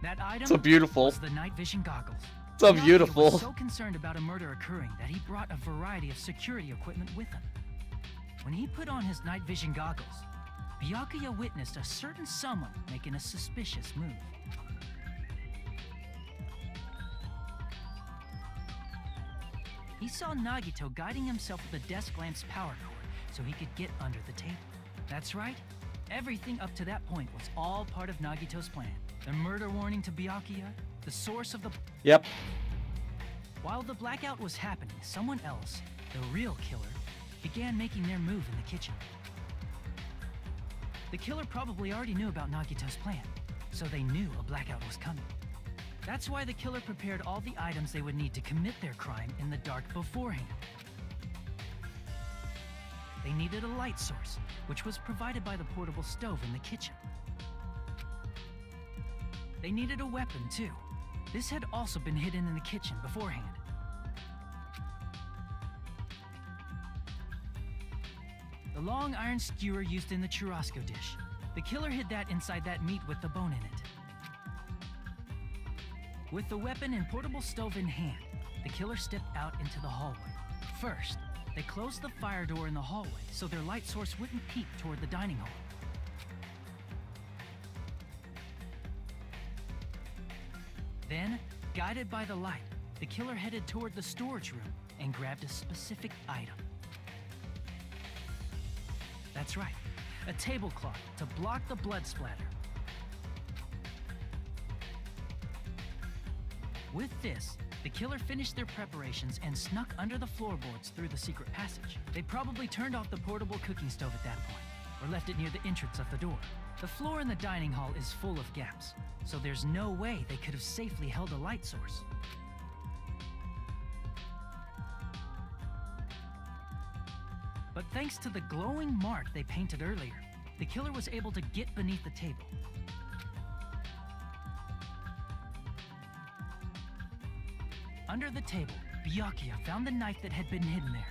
That item So beautiful. was the night vision goggles. So Byakuya beautiful. was so concerned about a murder occurring that he brought a variety of security equipment with him. When he put on his night vision goggles, Byakuya witnessed a certain someone making a suspicious move. He saw Nagito guiding himself with the desk lamp's power cord so he could get under the table. That's right. Everything up to that point was all part of Nagito's plan. The murder warning to Byakuya, the source of the... Yep. While the blackout was happening, someone else, the real killer, began making their move in the kitchen. The killer probably already knew about Nagito's plan, so they knew a blackout was coming. That's why the killer prepared all the items they would need to commit their crime in the dark beforehand. They needed a light source, which was provided by the portable stove in the kitchen. They needed a weapon, too. This had also been hidden in the kitchen beforehand. The long iron skewer used in the churrasco dish. The killer hid that inside that meat with the bone in it. With the weapon and portable stove in hand, the killer stepped out into the hallway. First, they closed the fire door in the hallway so their light source wouldn't peek toward the dining hall. Then, guided by the light, the killer headed toward the storage room and grabbed a specific item. That's right, a tablecloth to block the blood splatter. With this, the killer finished their preparations and snuck under the floorboards through the secret passage. They probably turned off the portable cooking stove at that point, or left it near the entrance of the door. The floor in the dining hall is full of gaps, so there's no way they could have safely held a light source. But thanks to the glowing mark they painted earlier, the killer was able to get beneath the table. Under the table, Byakuya found the knife that had been hidden there.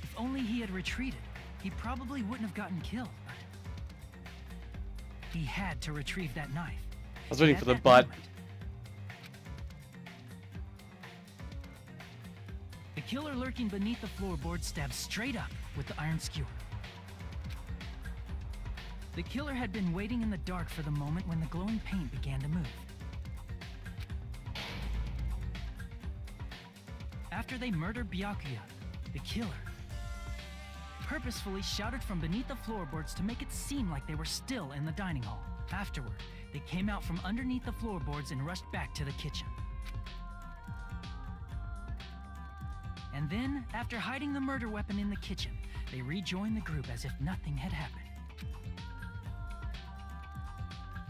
If only he had retreated, he probably wouldn't have gotten killed, but he had to retrieve that knife. I was waiting And for at the that butt. moment, the killer lurking beneath the floorboard stabbed straight up with the iron skewer. The killer had been waiting in the dark for the moment when the glowing paint began to move. After they murdered Byakuya, the killer purposefully shouted from beneath the floorboards to make it seem like they were still in the dining hall. Afterward, they came out from underneath the floorboards and rushed back to the kitchen. And then, after hiding the murder weapon in the kitchen, they rejoined the group as if nothing had happened.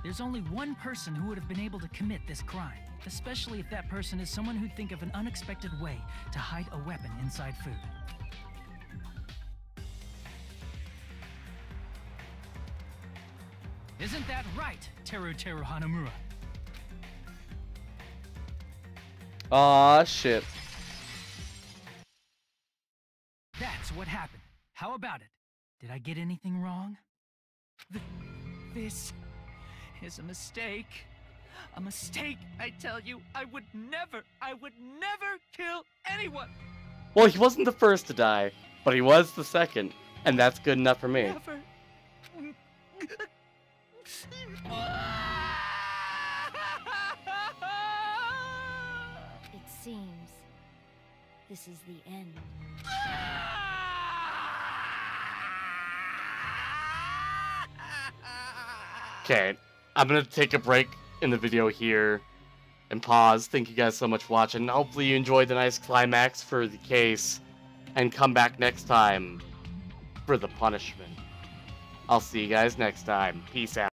There's only one person who would have been able to commit this crime, especially if that person is someone who'd think of an unexpected way to hide a weapon inside food. Isn't that right, Teru Hanamura? Aw, shit. That's what happened. How about it? Did I get anything wrong? This is a mistake. A mistake, I tell you. I would never kill anyone. Well, he wasn't the first to die, but he was the second, and that's good enough for me. Never. It seems this is the end. Okay, I'm gonna take a break in the video here and pause. Thank you guys so much for watching. Hopefully you enjoyed the nice climax for the case, and come back next time for the punishment. I'll see you guys next time. Peace out.